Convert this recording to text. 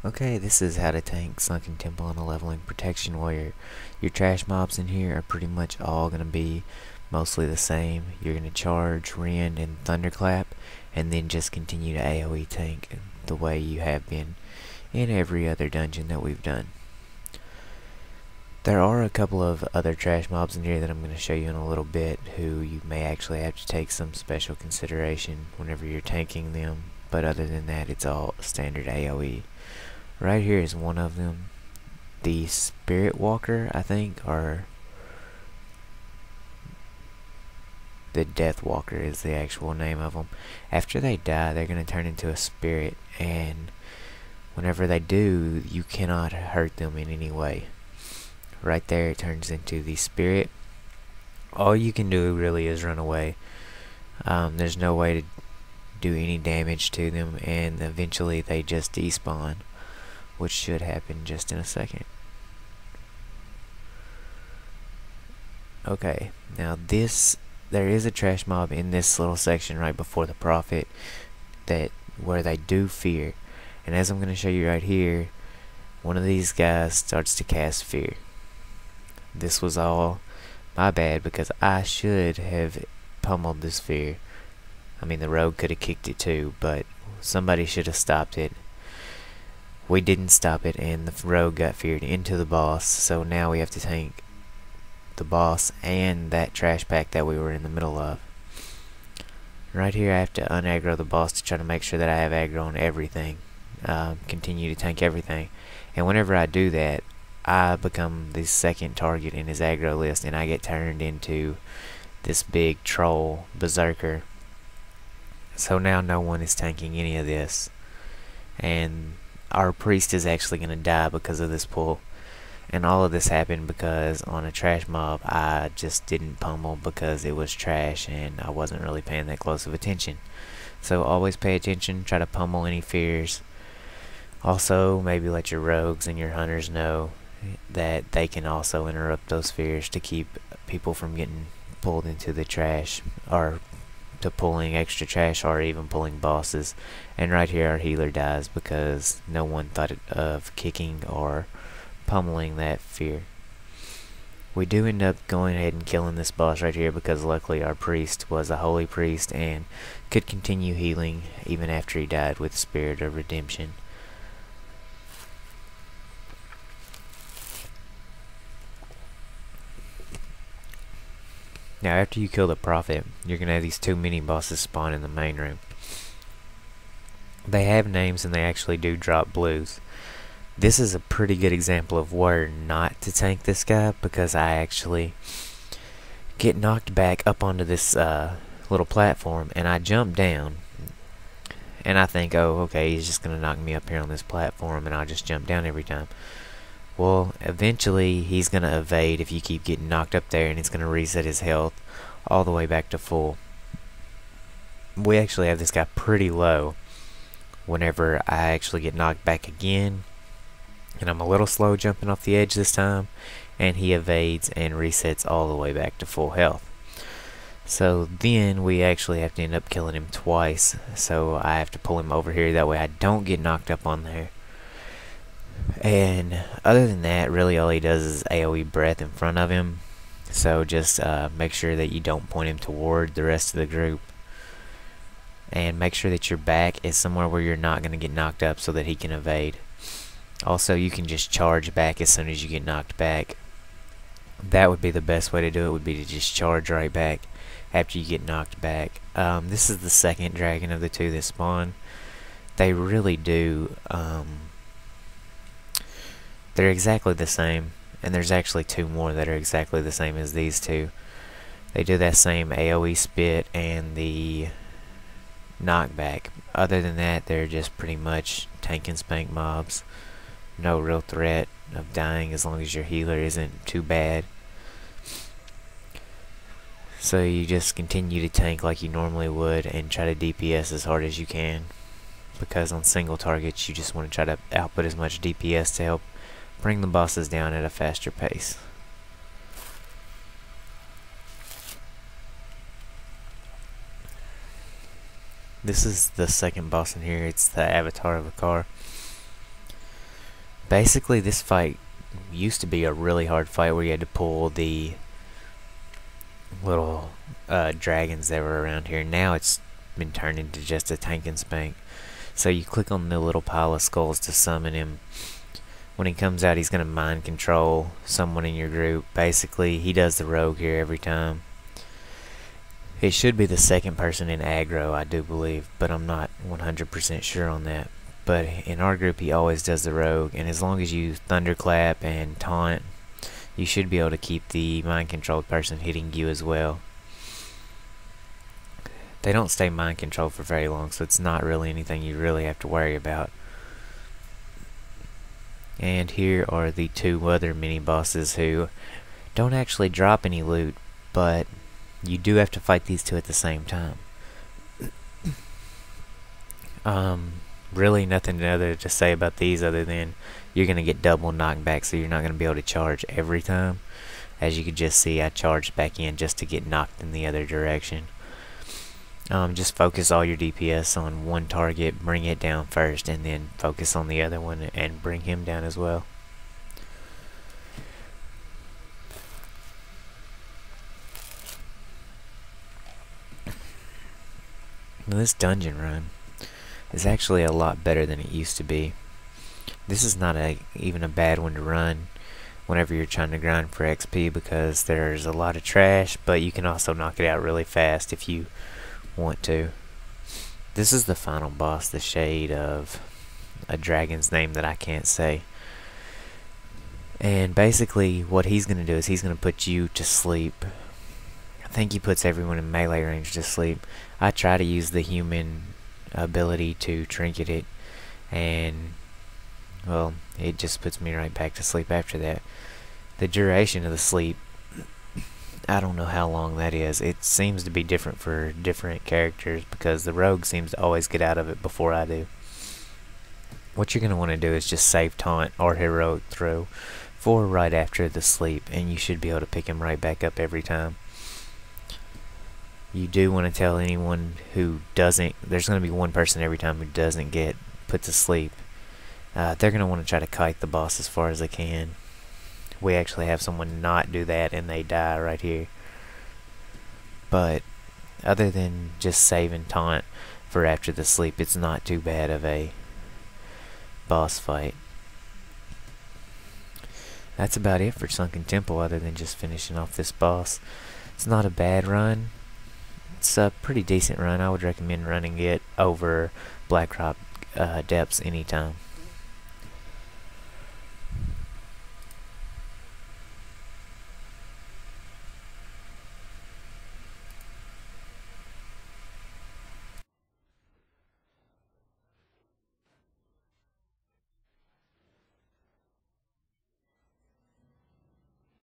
Okay, this is how to tank Sunken Temple on a leveling protection warrior. Your trash mobs in here are pretty much all going to be mostly the same. You're going to charge, rend, and thunderclap, and then just continue to AoE tank the way you have been in every other dungeon that we've done. There are a couple of other trash mobs in here that I'm going to show you in a little bit who you may actually have to take some special consideration whenever you're tanking them, but other than that it's all standard AoE. Right here is one of them. The Spirit Walker, I think, or the Death Walker is the actual name of them. After they die, they're going to turn into a spirit, and whenever they do, you cannot hurt them in any way. Right there, it turns into the spirit. All you can do really is run away. There's no way to do any damage to them, and eventually they just despawn, which should happen just in a second. Okay, now there is a trash mob in this little section right before the prophet where they do fear, and as I'm going to show you right here, one of these guys starts to cast fear. This was all my bad because I should have pummeled this fear. I mean, the rogue could have kicked it too, but somebody should have stopped it. We didn't stop it, and the rogue got feared into the boss, so now we have to tank the boss and that trash pack that we were in the middle of. Right here I have to unaggro the boss to try to make sure that I have aggro on everything. Continue to tank everything, and whenever I do that, I become the second target in his aggro list, and I get turned into this big troll berserker. So now no one is tanking any of this, and our priest is actually going to die because of this pull. And all of this happened because on a trash mob I just didn't pummel because it was trash and I wasn't really paying that close of attention. So always pay attention, try to pummel any fears. Also maybe let your rogues and your hunters know that they can also interrupt those fears to keep people from getting pulled into the trash, or to pulling extra trash, or even pulling bosses. And right here our healer dies because no one thought of kicking or pummeling that fear. We do end up going ahead and killing this boss right here because luckily our priest was a holy priest and could continue healing even after he died with Spirit of Redemption. Now after you kill the prophet, you're going to have these two mini bosses spawn in the main room. They have names and they actually do drop blues. This is a pretty good example of where not to tank this guy, because I actually get knocked back up onto this little platform and I jump down and I think, oh okay, he's just gonna knock me up here on this platform and I'll just jump down every time. Well, eventually he's gonna evade if you keep getting knocked up there, and it's gonna reset his health all the way back to full. We actually have this guy pretty low whenever I actually get knocked back again, and I'm a little slow jumping off the edge this time, and he evades and resets all the way back to full health. So then we actually have to end up killing him twice, so I have to pull him over here, that way I don't get knocked up on there. And other than that, really all he does is AoE breath in front of him, so just make sure that you don't point him toward the rest of the group, and make sure that your back is somewhere where you're not going to get knocked up so that he can evade. Also, you can just charge back as soon as you get knocked back. That would be the best way to do it, would be to just charge right back after you get knocked back. This is the second dragon of the two that spawn. They really do, they're exactly the same, and there's actually two more that are exactly the same as these two. They do that same AoE spit and the knockback. Other than that, they're just pretty much tank and spank mobs. No real threat of dying as long as your healer isn't too bad. So you just continue to tank like you normally would and try to DPS as hard as you can, because on single targets you just want to try to output as much DPS to help bring the bosses down at a faster pace. This is the second boss in here. It's the avatar of a car. Basically, this fight used to be a really hard fight where you had to pull the little dragons that were around here. Now it's been turned into just a tank and spank. So you click on the little pile of skulls to summon him. When he comes out, he's going to mind control someone in your group. Basically, he does the rogue here every time. It should be the second person in aggro, I do believe, but I'm not 100% sure on that. But in our group, he always does the rogue, and as long as you thunderclap and taunt, you should be able to keep the mind controlled person hitting you as well. They don't stay mind controlled for very long, so it's not really anything you really have to worry about. And here are the two other mini bosses who don't actually drop any loot, but you do have to fight these two at the same time. Really nothing other to say about these other than you're going to get double knockback, so you're not going to be able to charge every time. As you can just see, I charged back in just to get knocked in the other direction. Just focus all your DPS on one target, bring it down first, and then focus on the other one and bring him down as well. Now, this dungeon run is actually a lot better than it used to be. This is not even a bad one to run whenever you're trying to grind for XP, because there's a lot of trash, but you can also knock it out really fast if you want to. This is the final boss, the shade of a dragon's name that I can't say. And basically what he's going to do is he's going to put you to sleep. I think he puts everyone in melee range to sleep. I try to use the human ability to trinket it, and well, it just puts me right back to sleep after that. The duration of the sleep, I don't know how long that is. It seems to be different for different characters, because the rogue seems to always get out of it before I do. What you're going to want to do is just save taunt or heroic throw for right after the sleep, and you should be able to pick him right back up every time. You do want to tell anyone who doesn't, there's going to be one person every time who doesn't get put to sleep. They're going to want to try to kite the boss as far as they can. We actually have someone not do that and they die right here. But other than just saving taunt for after the sleep, it's not too bad of a boss fight. That's about it for Sunken Temple, other than just finishing off this boss. It's not a bad run. It's a pretty decent run. I would recommend running it over Black Rock Depths anytime.